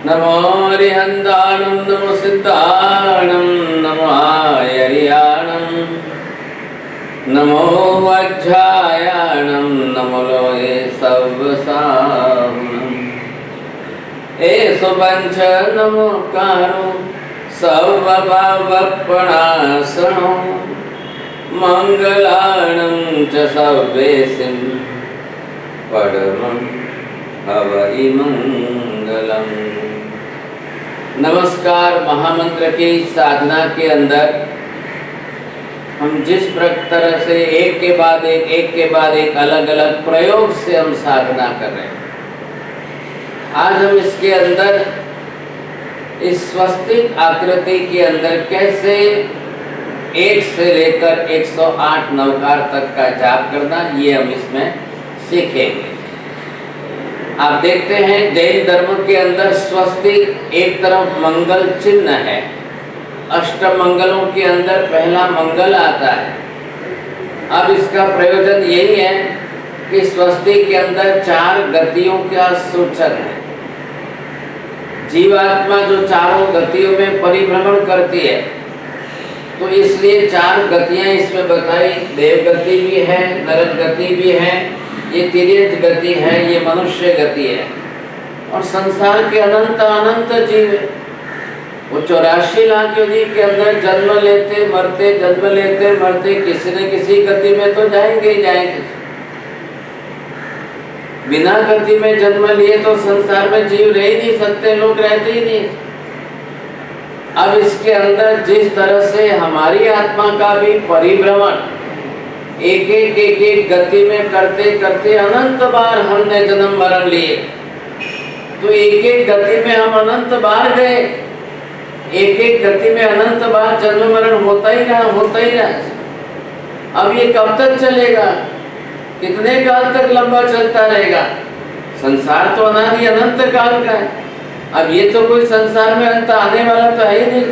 नमो हरिहन्दानं नमो सिद्धाणं नमो आयर्याणं नमो वज्रायाणं नमो लोये सव्वसाहुणं एषु पञ्च नमोकारो सर्वभावपणासनो मंगलानं च सर्वेसिं परमं हवै मंगलम। नमस्कार। महामंत्र की साधना के अंदर हम जिस तरह से एक के बाद एक अलग अलग प्रयोग से हम साधना कर रहे हैं, आज हम इसके अंदर इस स्वस्तिक आकृति के अंदर कैसे 1 से लेकर 108 नवकार तक का जाप करना, ये हम इसमें सीखेंगे। आप देखते हैं जैन धर्म के अंदर स्वस्तिक एक तरफ मंगल चिन्ह है। अष्टमंगलों के अंदर पहला मंगल आता है। अब इसका प्रयोजन यही है कि स्वस्तिक के अंदर 4 गतियों का सूचन है। जीवात्मा जो चारों गतियों में परिभ्रमण करती है, तो इसलिए 4 गतियां इसमें बताई। देव गति भी है, नरक गति भी है, ये तिर्यक गति है, ये मनुष्य गति है। और संसार के अनंत अनंत जीव, वो 84 लाख योनि के अंदर जन्म लेते मरते, जन्म लेते मरते, किसी न किसी गति में तो जाएंगे ही जाएंगे। बिना गति में जन्म लिए तो संसार में जीव रह ही नहीं सकते, लोग रहते ही नहीं। अब इसके अंदर जिस तरह से हमारी आत्मा का भी परिभ्रमण एक गति में करते करते अनंत बार हमने जन्म मरण लिए, तो एक गति में हम अनंत बार गए, एक गति में अनंत बार जन्म मरण होता ही रहा। अब ये कब तक चलेगा? कितने काल तक लंबा चलता रहेगा? संसार तो अनादि अनंत काल का है। अब ये तो कोई संसार में अंत आने वाला तो है ही नहीं।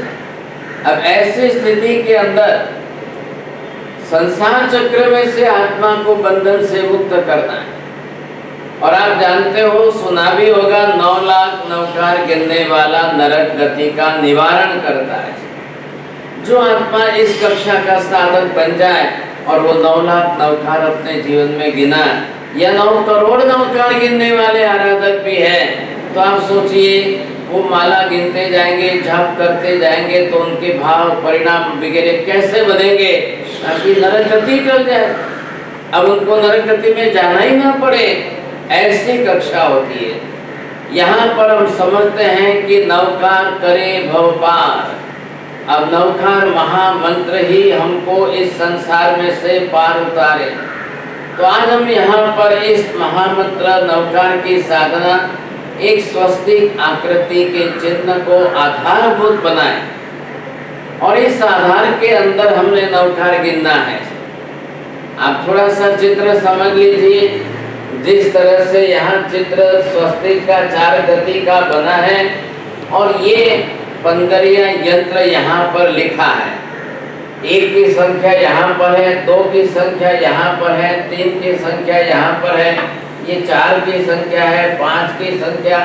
अब ऐसी स्थिति के अंदर संसार चक्र में से आत्मा को बंधन से मुक्त करना है। और आप जानते हो, सुना भी होगा, 9 लाख नवकार गिनने वाला नरक गति का निवारण करता है। जो आत्मा इस कक्षा का साधक बन जाए और वो 9 लाख नवकार अपने जीवन में गिना, या 9 करोड़ नवकार गिनने वाले आराधक भी है, तो आप सोचिए वो माला गिनते जाएंगे, जप करते जाएंगे, तो उनके भाव परिणाम वगैरह कैसे बनेंगे ताकि नरक गति टल जाए। अब उनको नरक गति में जाना ही ना पड़े, ऐसी कक्षा होती है। यहाँ पर हम समझते हैं कि नवकार करे भव पार। अब नवकार महामंत्र ही हमको इस संसार में से पार उतारे। तो आज हम यहाँ पर इस महामंत्र नवकार की साधना एक स्वस्तिक आकृति के चिन्ह को आधारभूत बनाए, और इस आधार के अंदर हमने नवकार गिनना है। आप थोड़ा सा चित्र समझ लीजिए। जिस तरह से यहाँ चित्र स्वस्तिक का 4 गति का बना है, और ये 15 यंत्र यहाँ पर लिखा है। 1 की संख्या यहाँ पर है, 2 की संख्या यहाँ पर है, 3 की संख्या यहाँ पर है, ये 4 की संख्या है, 5 की संख्या,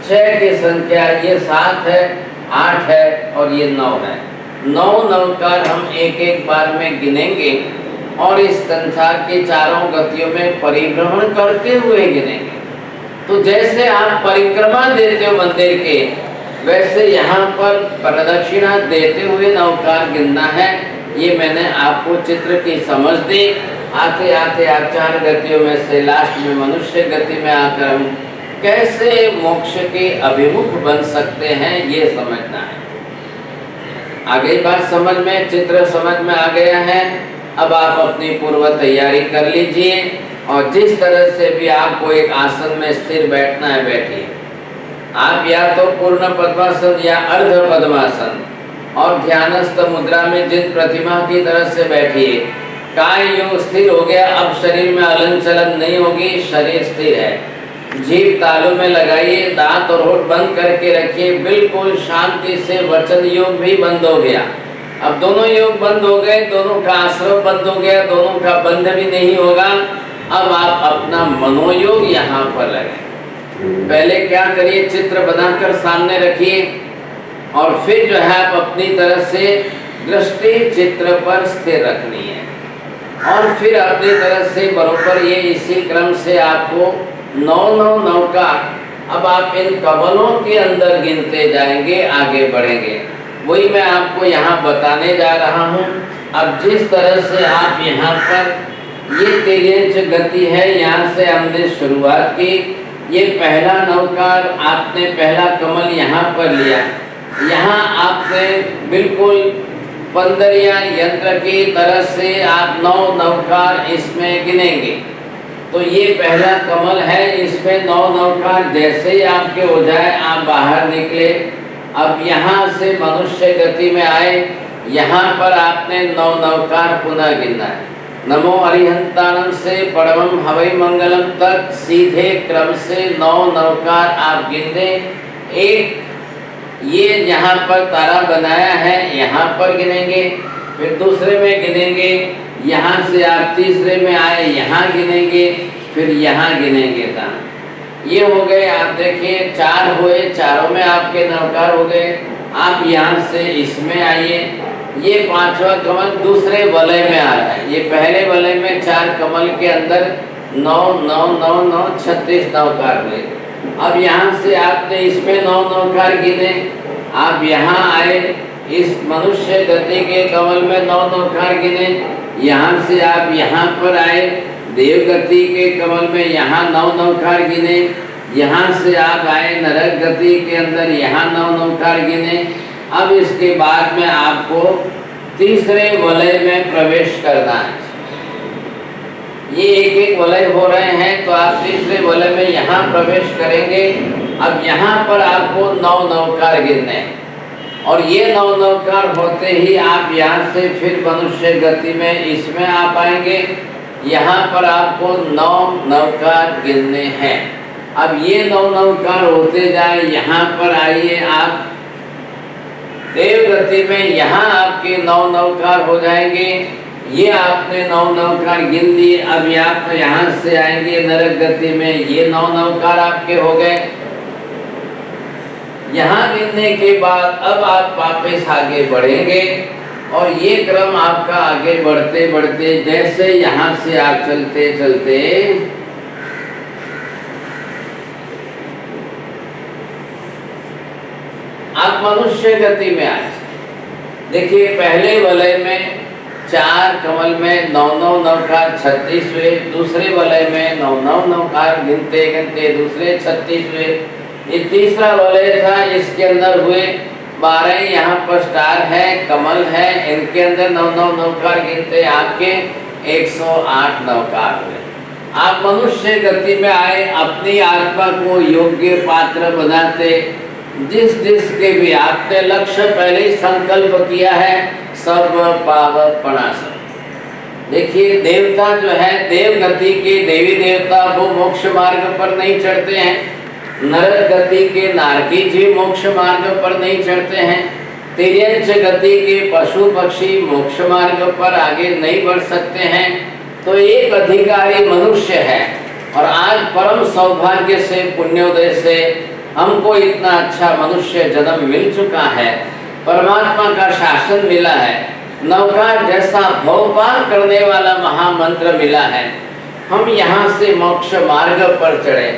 6 की संख्या, ये 7 है, 8 है और ये 9 है। 9 नवकार हम एक बार में गिनेंगे और इस संसार की चारों गतियों में परिभ्रमण करते हुए गिनेंगे। तो जैसे आप परिक्रमा देते हो मंदिर के, वैसे यहाँ पर प्रदक्षिणा देते हुए नवकार गिनना है। ये मैंने आपको चित्र की समझ दी। आते आते आप 4 गतियों में से लास्ट में मनुष्य गति में आकर हम कैसे मोक्ष के अभिमुख बन सकते हैं, ये समझना है। आगे बात समझ में, चित्र समझ में आ गया है। अब आप अपनी पूर्व तैयारी कर लीजिए, और जिस तरह से भी आपको एक आसन में स्थिर बैठना है, बैठिए। आप या तो पूर्ण पद्मासन या अर्ध पद्मासन, और ध्यानस्थ मुद्रा में जिन प्रतिमा की तरह से बैठिए। काय यूं स्थिर हो गया, अब शरीर में हलन चलन नहीं होगी, शरीर स्थिर है। जीभ तालू में लगाइए, दांत और होठ बंद करके रखिए, बिल्कुल शांति से। वचन योग भी बंद हो गया। अब दोनों योग बंद हो गए, दोनों का आश्रव बंद हो गया, दोनों का बंध भी नहीं होगा। अब आप अपना मनोयोग यहाँ पर लगाएं। पहले क्या करिए, चित्र बनाकर सामने रखिए और फिर जो है आप अपनी तरफ से दृष्टि चित्र पर स्थिर रखनी है और फिर अपनी तरफ से बरोबर ये इसी क्रम से आपको 9 नौकार, अब आप इन कमलों के अंदर गिनते जाएंगे, आगे बढ़ेंगे। वही मैं आपको यहाँ बताने जा रहा हूँ। अब जिस तरह से आप यहाँ पर ये तेज गति है, यहाँ से हमने शुरुआत की, ये पहला नौकार आपने पहला कमल यहाँ पर लिया, यहाँ आपने बिल्कुल 15 यंत्र की तरह से आप 9 नौकार इसमें गिनेंगे। तो ये पहला कमल है, इसमें 9 नौकार जैसे ही आपके हो जाए आप बाहर निकले। अब यहाँ से मनुष्य गति में आए, यहाँ पर आपने 9 नौकार पुनः गिनना है। नमो अरिहंतानम से परमं हवै मंगलम तक सीधे क्रम से 9 नौकार आप गिन दें। एक ये यहाँ पर तारा बनाया है, यहाँ पर गिनेंगे, फिर दूसरे में गिनेंगे, यहाँ से आप तीसरे में आए, यहाँ गिनेंगे, फिर यहाँ गिनेंगे। ये हो गए, आप देखिए 4 हुए, चारों में आपके नौकार हो गए। आप यहाँ से इसमें आइए, ये 5वां कमल दूसरे वलय में आ रहा है। ये पहले वलय में 4 कमल के अंदर 9 9 9 9 36 नौकार हुए। अब यहाँ से आपने इसमें 9 नौकार गिने, आप यहाँ आए, इस मनुष्य गति के कमल में 9 नौकार गिने, यहाँ से आप यहाँ पर आए, देव गति के कमल में यहाँ 9 नौकार गिने, यहाँ से आप आए नरक गति के अंदर, यहाँ 9 नौकार गिने। अब इसके बाद में आपको तीसरे वलय में प्रवेश करना है। ये एक एक वलय हो रहे हैं, तो आप तीसरे वलय में यहाँ प्रवेश करेंगे। अब यहाँ पर आपको 9 नौकार गिनने हैं और ये 9 नौकार होते ही आप यहाँ से फिर मनुष्य गति में इसमें आ पाएंगे। यहाँ पर आपको 9 नौकार गिनने हैं। अब ये 9 नौकार होते जाए, यहाँ पर आइए आप देव गति में, यहाँ आपके 9 नौकार हो जाएंगे। ये आपने 9 नौकार गिन लिए। अब आप यहाँ से आएंगे नरक गति में, ये 9 नौकार आपके हो गए। यहाँ गिनने के बाद अब आप वापस आगे बढ़ेंगे और ये क्रम आपका आगे बढ़ते बढ़ते जैसे यहाँ से आप चलते चलते आप मनुष्य गति में आए। देखिए पहले वलय में 4 कमल में 9 9 नौकार 36 हुए, दूसरे वलय में 9 9 नौकार गिनते गिनते दूसरे 36 हुए। ये तीसरा वलय था, इसके अंदर हुए 12। यहाँ पर स्टार है, कमल है, इनके अंदर 9 9 नौकार गिनते आपके 108 नौकार हुए। आप मनुष्य गति में आए, अपनी आत्मा को योग्य पात्र बनाते, जिस जिसके भी आपने लक्ष्य पहले ही संकल्प किया है, सर्व पावक प्रणाशम। देखिए देवता जो है, देव गति के देवी देवता वो मोक्ष मार्ग पर नहीं चढ़ते हैं, नरक गति के नारकी जी मोक्ष मार्ग पर नहीं चढ़ते हैं, तिर्यंच गति के पशु पक्षी मोक्ष मार्ग पर आगे नहीं बढ़ सकते हैं। तो एक अधिकारी मनुष्य है और आज परम सौभाग्य से पुण्योदय से हमको इतना अच्छा मनुष्य जन्म मिल चुका है, परमात्मा का शासन मिला है, नौकार जैसा भवपार करने वाला महामंत्र मिला है, हम यहाँ से मोक्ष मार्ग पर चढ़े।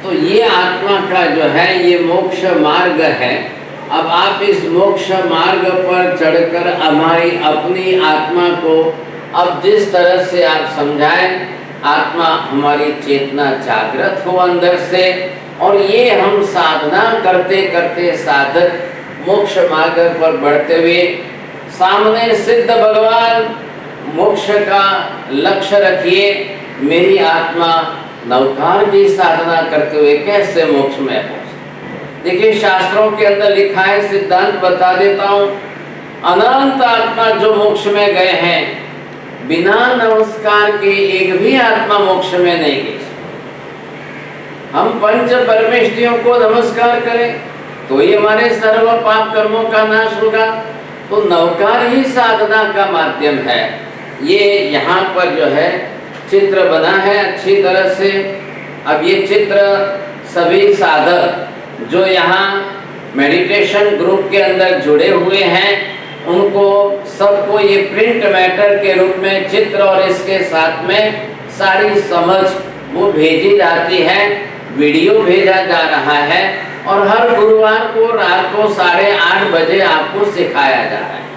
तो ये आत्मा का जो है ये मोक्ष मार्ग है। अब आप इस मोक्ष मार्ग पर चढ़कर हमारी अपनी आत्मा को अब जिस तरह से आप समझाएं, आत्मा हमारी चेतना जागृत हो अंदर से, और ये हम साधना करते करते साधक मोक्ष मार्ग पर बढ़ते हुए सामने सिद्ध भगवान मोक्ष का लक्ष्य रखिए। मेरी आत्मा नौकार की साधना करते हुए कैसे मोक्ष में पहुंचे। देखिए शास्त्रों के अंदर लिखा है, सिद्धांत बता देता हूँ, अनंत आत्मा जो मोक्ष में गए हैं, बिना नमस्कार के एक भी आत्मा मोक्ष में नहीं गई। हम पंच परमेष्ठियों को नमस्कार करें तो ये हमारे सर्व पाप कर्मों का नाश होगा। तो नौकार ही साधना का माध्यम है। ये यहाँ पर जो है चित्र बना है अच्छी तरह से। अब ये चित्र सभी साधक जो यहाँ मेडिटेशन ग्रुप के अंदर जुड़े हुए हैं, उनको सबको ये प्रिंट मैटर के रूप में चित्र और इसके साथ में सारी समझ वो भेजी जाती है, वीडियो भेजा जा रहा है और हर गुरुवार को रात को 8:30 बजे आपको सिखाया जा रहा है।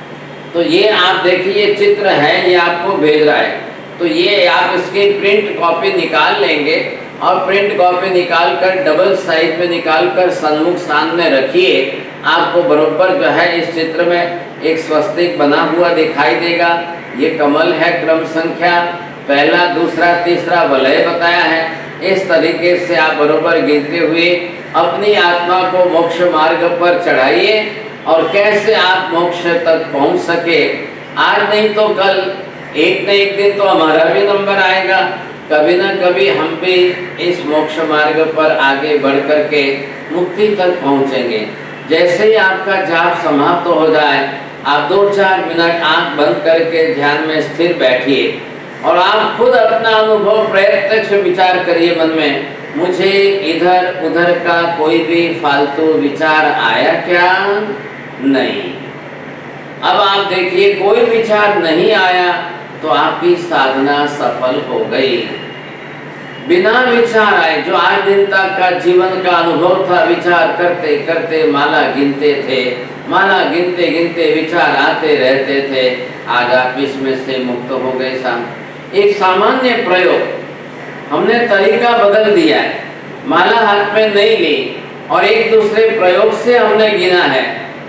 तो ये आप देखिए, ये चित्र है, ये आपको भेज रहा है। तो ये आप इसकी प्रिंट कॉपी निकाल लेंगे और प्रिंट कॉपी निकाल कर डबल साइज में निकाल कर सन्मुख सामने रखिए। आपको बरोबर जो है इस चित्र में एक स्वस्तिक बना हुआ दिखाई देगा। ये कमल है, क्रम संख्या पहला, दूसरा, तीसरा वलय बताया है। इस तरीके से आप बरोबर गिनते हुए अपनी आत्मा को मोक्ष मार्ग पर चढ़ाइए और कैसे आप मोक्ष तक पहुंच सके। आज नहीं तो कल, एक न एक दिन तो हमारा भी नंबर आएगा, कभी ना कभी हम भी इस मोक्ष मार्ग पर आगे बढ़ कर के मुक्ति तक पहुंचेंगे। जैसे ही आपका जाप समाप्त हो जाए, आप 2-4 मिनट आंख बंद करके ध्यान में स्थिर बैठिए और आप खुद अपना अनुभव प्रत्यक्ष विचार करिए मन में, मुझे इधर उधर का कोई भी फालतू विचार आया क्या? नहीं। अब आप देखिए, कोई विचार नहीं आया तो आपकी साधना सफल हो गई। बिना विचार आए, जो 8 दिन तक का जीवन का अनुभव था, विचार करते करते माला गिनते थे, माला गिनते गिनते विचार आते रहते थे, आज आप इसमें से मुक्त हो गए। एक सामान्य प्रयोग, हमने तरीका बदल दिया है, माला हाथ में नहीं ली और एक दूसरे प्रयोग से हमने गिना है।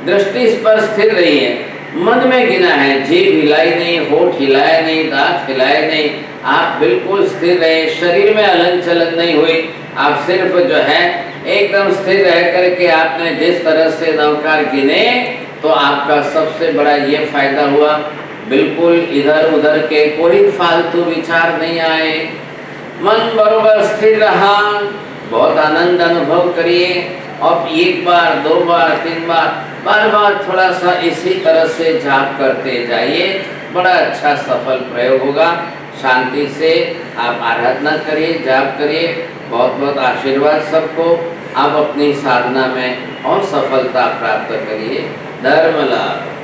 दृष्टि इस पर स्थिर रही है, मन में गिना है, जीभ हिलाई नहीं, होठ हिलाया नहीं, दांत हिलाए नहीं, आप बिल्कुल स्थिर रहे, शरीर में हलन चलन नहीं हुई। आप सिर्फ जो है एकदम स्थिर रह करके आपने जिस तरह से नवकार गिने, तो आपका सबसे बड़ा ये फायदा हुआ, बिल्कुल इधर उधर के कोई फालतू विचार नहीं आए, मन बरोबर स्थिर रहा। बहुत आनंद अनुभव करिए और 1 बार 2 बार 3 बार बार बार थोड़ा सा इसी तरह से जाप करते जाइए, बड़ा अच्छा सफल प्रयोग होगा। शांति से आप आराधना करिए, जाप करिए। बहुत बहुत आशीर्वाद सबको। आप अपनी साधना में और सफलता प्राप्त करिए। धर्म लाभ।